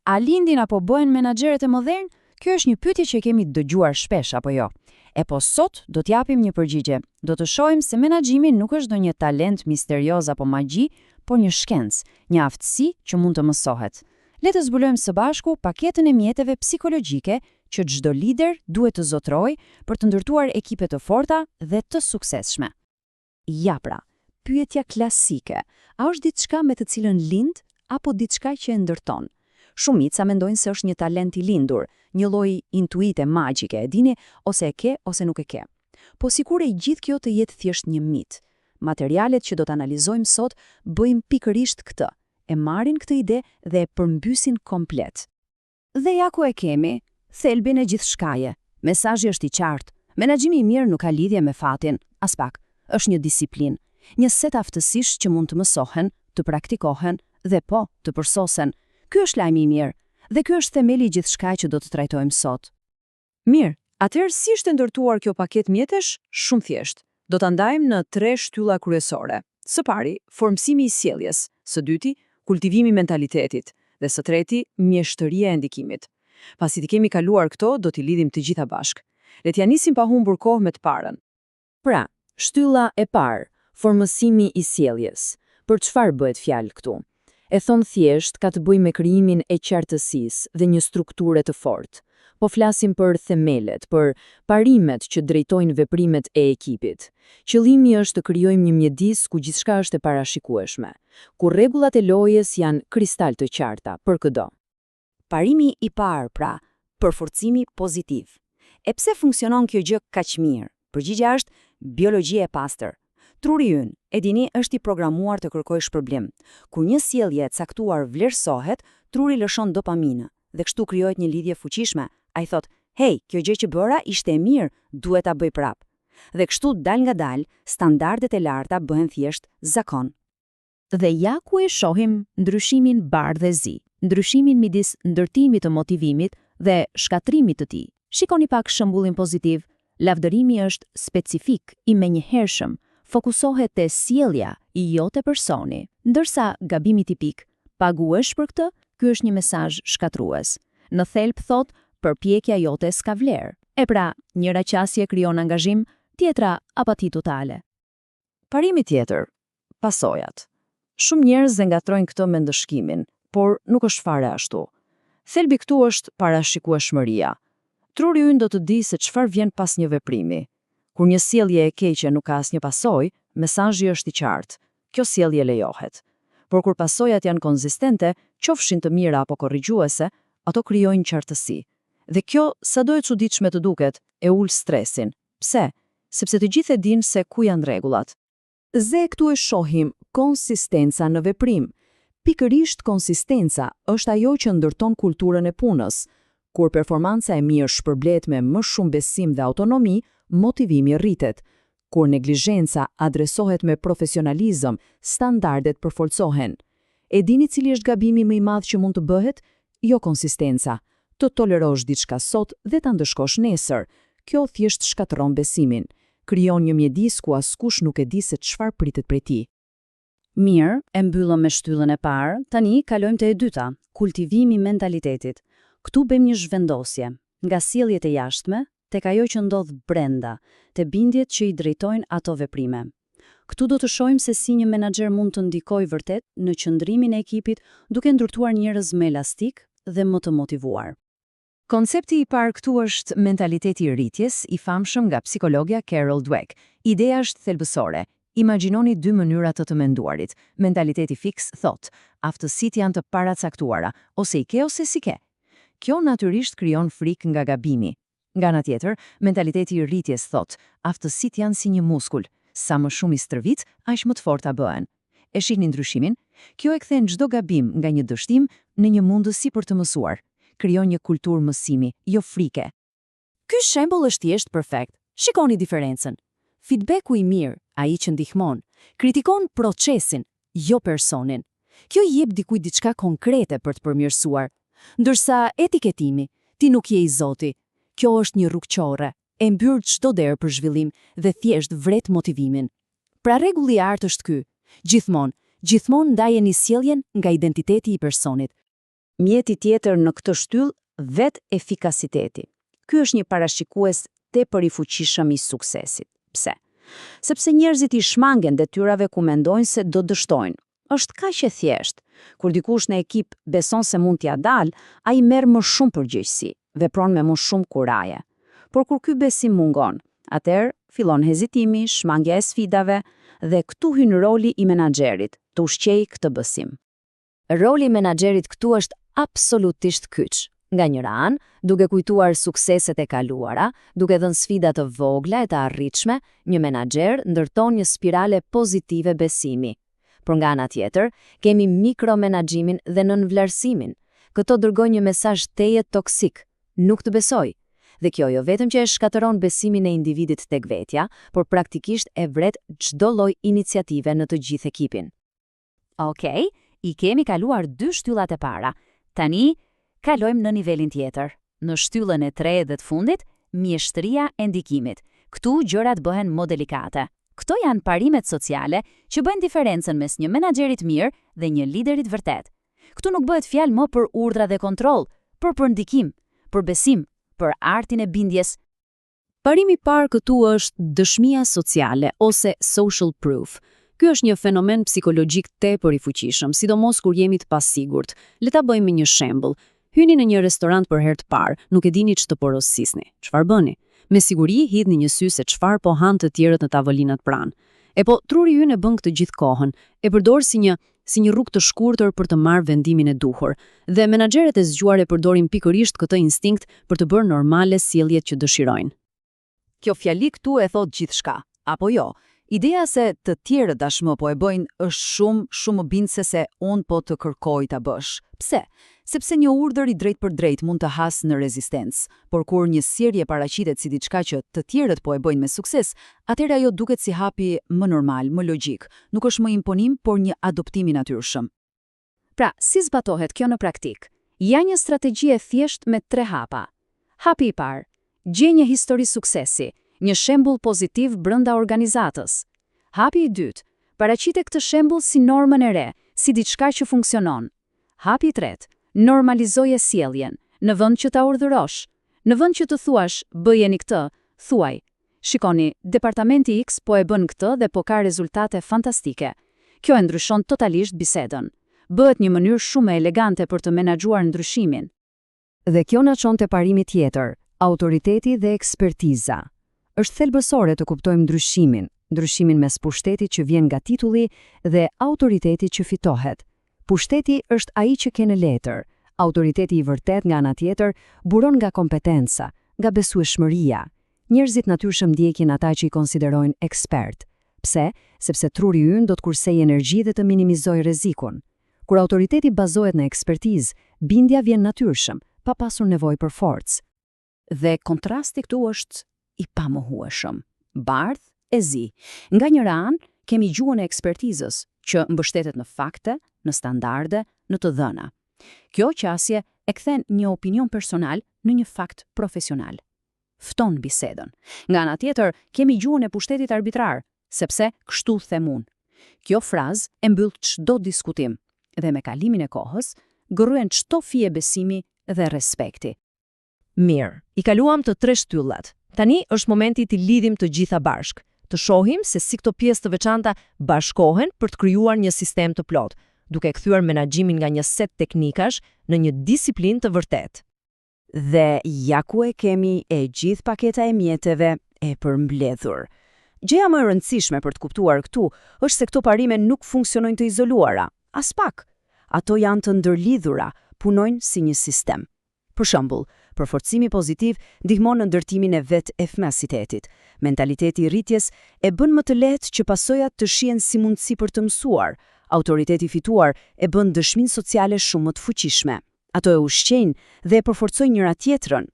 A lindin apo bëhen menaxherët e modern? Kjo është një pyetje që kemi dëgjuar shpesh apo jo? E po sot do t'japim një përgjigje. Do të shohim se menaxhimi nuk është ndonjë talent misterioz apo magji, por një shkencë, një aftësi që mund të mësohet. Le të zbulojmë së bashku paketën e mjeteve psikologjike që çdo lider duhet të zotrojë për të ndërtuar ekipe të forta dhe të suksesshme. Ja pra, pyetja klasike. A është diçka me të cilën lind apo diçka që e ndërton? Shumica mendojnë se është një talent i lindur, një lloj intuite magjike, e dini, ose e ke ose nuk e ke. Po sikur e gjithë kjo të jetë thjesht një mit. Materialet që do të analizojmë sot bëjmë pikërisht këtë, e marrin këtë ide dhe e përmbysin komplet. Dhe ja ku e kemi, thelbin e gjithë shkaje. Mesazhi është i qartë. Menaxhimi i mirë nuk ka lidhje me fatin, as pak. Është një disiplinë, një set aftësish që mund të mësohen, të praktikohen dhe po, të përsosen. Ky është lajmi i mirë, dhe ky është themeli i gjithçka që do të trajtojmë sot. Mirë, atëherë si është ndërtuar kjo paketë mjetesh? Shumë thjesht. Do ta ndajmë në 3 shtylla kryesore. Së pari, formësimi i sjelljes, së dyti, kultivimi i mentalitetit, dhe së treti, mjeshtëria e ndikimit. Pasi të kemi kaluar këto, do t'i lidhim të gjitha bashk. Le t'ja nisim pa humbur kohë me të parën. Pra, shtylla e parë, formësimi i sjelljes. Për çfarë bëhet fjalë këtu? E thon thjesht ka të bëjë me krijimin e qartësisë dhe një strukture të fortë. Po flasim për themelet, për parimet që drejtojnë veprimet e ekipit. Qëllimi është të krijojmë një mjedis ku gjithçka është e parashikueshme, ku rregullat e lojës janë kristal të qarta për çdo. Parimi i parë, pra, përforcimi pozitiv. E pse funksionon kjo gjë kaq mirë? Përgjigjja është biologjia e pastër. Truri ynë, e dini, është i programuar të kërkojë shpërblim. Kur një sjellje e caktuar vlerësohet, truri lëshon dopaminë dhe kështu krijohet një lidhje fuqishme. Ai thot: "Hey, kjo gjë që bëra ishte e mirë, duhet ta bëj prap." Dhe kështu dal nga dal, standardet e larta bëhen thjesht zakon. Dhe ja ku e shohim ndryshimin bardhë dhe zi, ndryshimin midis ndërtimit të motivimit dhe shkatrimit të tij. Shikoni pak shembullin pozitiv. Lavdërimi është specifik, i menjëhershëm, fokusohet te sjellja, jo te personi. Ndërsa gabimi tipik, paguhesh për këtë, ky është një mesazh shkatrues. Në thelb thot, përpjekja jote s'ka vlerë. E pra, njëra qasje krijon angazhim, tjetra apati totale. Parimi tjetër, pasojat. Shumë njerëz e ngatrojnë këtë me ndëshkimin, por nuk është fare ashtu. Thelbi këtu është parashikueshmëria. Truri ynë do të di se çfarë vjen pas një veprimi. Kur një sjellje e keqe nuk ka asnjë pasojë, mesazhi është i qartë. Kjo sjellje lejohet. Por kur pasojat janë konzistente, qofshin të mira apo korrigjuese, ato krijojnë qartësi. Dhe kjo, sado e çuditshme të duket, e ul stresin. Pse? Sepse të gjithë e dinë se ku janë rregullat. Dhe këtu e shohim konsistenca në veprim. Pikërisht konsistenca është ajo që ndërton kulturën e punës. Kur performanca e mirë shpërblet me më shumë besim dhe autonomi, motivimi rritet. Kur neglizhenca adresohet me profesionalizëm, standardet përforcohen. E dini cili është gabimi më i madh që mund të bëhet? Jo konsistenca. Të tolerosh diçka sot dhe ta ndëshkosh nesër. Kjo thjesht shkatërron besimin. Krijon një mjedis ku askush nuk e di se çfarë pritet prej tij. Mirë, e mbyllëm me shtyllën e parë, tani kalojmë te e dyta, kultivimi i mentalitetit. Këtu bëjmë një zhvendosje, nga sjelljet e jashtme tek ajo që ndodh brenda, te bindjet që i drejtojnë ato veprime. Këtu do të shohim se si një menaxher mund të ndikojë vërtet në qëndrimin e ekipit duke ndërtuar njerëz më elastik dhe më të motivuar. Koncepti i parë këtu është mentaliteti i rritjes, i famshëm nga psikologja Carol Dweck. Ideja është thelbësore. Imagjinoni 2 mënyra të menduarit. Mentaliteti fiks thot, aftësitë janë të paracaktuara, ose i ke ose si ke. Kjo natyrisht krijon frikë nga gabimi. Nga ana tjetër, mentaliteti i rritjes thot, aftësitë janë si një muskul, sa më shumë i stërvit, aq më të forta bëhen. E shihni ndryshimin? Kjo e kthen çdo gabim nga një dështim në një mundësi për të mësuar. Krijon një kulturë mësimi, jo frike. Ky shembull është thjesht perfekt. Shikoni diferencën. Feedbacku i mirë, ai që ndihmon, kritikon procesin, jo personin. Kjo i jep dikujt diçka konkrete për të përmirësuar. Ndërsa etiketimi, ti nuk je i Zoti. Kjo është një rrugëqorre, e mbyr çdo derë për zhvillim dhe thjesht vret motivimin. Pra rregulli i artë është ky. Gjithmonë ndajeni sjelljen nga identiteti i personit. Mjeti tjetër në këtë shtyllë vetë efikasiteti. Ky është një parashikues tepër i fuqishëm i suksesit. Pse? Sepse njerëzit i shmangen detyrave ku mendojnë se do dështojnë. Është kaq e thjeshtë. Kur dikush në ekip beson se mund t'ia dalë, ai merr më shumë përgjegjësi, vepron me më shumë kuraje. Por kur ky besim mungon, atëherë fillon hezitimi, shmangja e sfidave dhe këtu hyn roli i menaxherit, të ushqejë këtë besim. Roli i menaxherit këtu është absolutisht kyç. Nga njëra anë, duke kujtuar sukseset e kaluara, duke dhënë sfida të vogla e të arritshme, një menaxher ndërton një spirale pozitive besimi. Por nga ana tjetër, kemi mikromenaxhimin dhe nënvlerësimin. Këto dërgojnë një mesazh teje toksik, nuk të besoj. Dhe kjo jo vetëm që e shkatëron besimin e individit tek vetja, por praktikisht e vret çdo lloj iniciative në të gjithë ekipin. Okej, i kemi kaluar 2 shtyllat e para. Tani kalojmë në nivelin tjetër. Në shtyllën e 3 dhe të fundit, mjeshtria e ndikimit. Këtu gjërat bëhen më delikate. Këto janë parimet sociale që bëjnë diferencën mes një menaxherit mirë dhe një liderit vërtet. Këtu nuk bëhet fjalë më për urdhra dhe kontroll, por për ndikim, për besim, për artin e bindjes. Parimi i parë këtu është dëshmia sociale ose social proof. Ky është një fenomen psikologjik tepër i fuqishëm, sidomos kur jemi të pasigurt. Le ta bëjmë një shembull. Hyni në një restorant për herë të parë, nuk e dini ç'të porosisni. Çfarë bëni? Me siguri hidhni një sy se çfarë po han të tjerët në tavolinat pranë. E po truri ynë e bën këtë gjithë kohën, e përdor si një rrugë të shkurtër për të marrë vendimin e duhur. Dhe menaxherët e zgjuar e përdorin pikërisht këtë instinkt për të bërë normale sjelljet që dëshirojnë. Kjo fjali këtu e thot gjithçka, apo jo? Ideja se të tjerët tashmë po e bëjnë është shumë më bindëse se unë po të kërkoj ta bësh. Pse? Sepse një urdhër i drejt për drejt mund të hasë në rezistencë, por kur një sjellje paraqitet si diçka që të tjerët po e bëjnë me sukses, atëherë ajo duket si hapi më normal, më logjik. Nuk është më imponim, por një adoptim i natyrshëm. Pra, si zbatohet kjo në praktik? Ja një strategji e thjesht me 3 hapa. Hapi i parë, gjej një histori suksesi, një shembull pozitiv brenda organizatës. Hapi i dytë, paraqite këtë shembull si normën e re, si diçka që funksionon. Hapi i tretë, normalizoje sjelljen, në vend që ta urdhërosh. Në vend që të thuash, bëjeni këtë, thuaj, shikoni, departamenti X po e bën këtë dhe po ka rezultate fantastike. Kjo e ndryshon totalisht bisedën. Bëhet një mënyrë shumë elegante për të menaxhuar ndryshimin. Dhe kjo na çon te parimi tjetër, autoriteti dhe ekspertiza. Është thelbësore të kuptojmë ndryshimin mes pushtetit që vjen nga titulli dhe autoriteti që fitohet. Pushteti është ai që ke në letër, autoriteti i vërtet nga ana tjetër buron nga kompetenca, nga besueshmëria. Njerëzit natyrshëm ndjekin ata që i konsiderojnë ekspert. Pse? Sepse truri ynë do të kursejë energji dhe të minimizojë rrezikun. Kur autoriteti bazohet në ekspertizë, bindja vjen natyrshëm, pa pasur nevojë për forcë. Dhe kontrasti këtu është i pamohueshëm. Bardh e zi. Nga njëra anë, kemi gjuhën e ekspertizës, që mbështetet në fakte, në standarde, në të dhëna. Kjo qasje e kthen një opinion personal në një fakt profesional. Fton bisedën. Nga ana tjetër, kemi gjuhën e pushtetit arbitrar, sepse kështu them unë. Kjo frazë e mbyll çdo diskutim dhe me kalimin e kohës gërryen çdo fije besimi dhe respekti. Mirë, i kaluam të 3 shtyllat. Tani është momenti të lidhim të gjitha bashk, të shohim se si këto pjesë të veçanta bashkohen për të krijuar një sistem të plot, duke kthyer menaxhimin nga një set teknikash në një disiplinë të vërtetë. Dhe ja ku e kemi e gjithë paketa e mjeteve e përmbledhur. Gjëja më e rëndësishme për të kuptuar këtu është se këto parime nuk funksionojnë të izoluara, as pak. Ato janë të ndërlidhura, punojnë si një sistem. Për shembull, përforcimi pozitiv ndihmon në ndërtimin e vetëefmësitetit. Mentaliteti i rritjes e bën më të lehtë që pasojat të shihen si mundësi për të mësuar. Autoriteti fituar e bën dëshminë sociale shumë më të fuqishme. Ato e ushqejnë dhe e përforcojnë njëra tjetrën.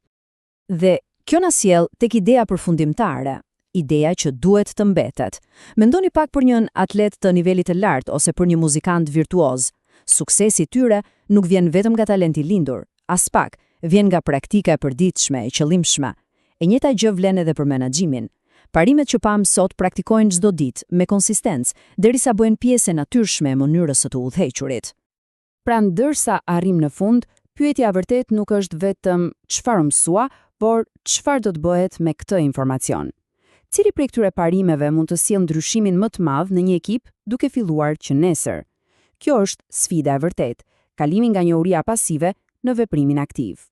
Dhe kjo na sjell tek ideja përfundimtare, ideja që duhet të mbetet. Mendoni pak për një atlet të nivelit të lartë ose për një muzikant virtuoz. Suksesi i tyre nuk vjen vetëm nga talenti lindur, as pak, vjen nga praktika e përditshme e qëllimshme. E njëjta gjë vlen edhe për menaxhimin. Parimet që pam sot praktikojnë çdo ditë me konsistencë, derisa bëhen pjesë e natyrshme e mënyrës së të udhëhequrit. Pra ndërsa arrim në fund, Pyetja vërtet nuk është vetëm çfarë mësua, por çfarë do të bëhet me këtë informacion. Cili prej këtyre parimeve mund të sjellë ndryshimin më të madh në një ekip duke filluar që nesër? Kjo është sfida e vërtet, kalimi nga njohuria pasive në veprimin aktiv.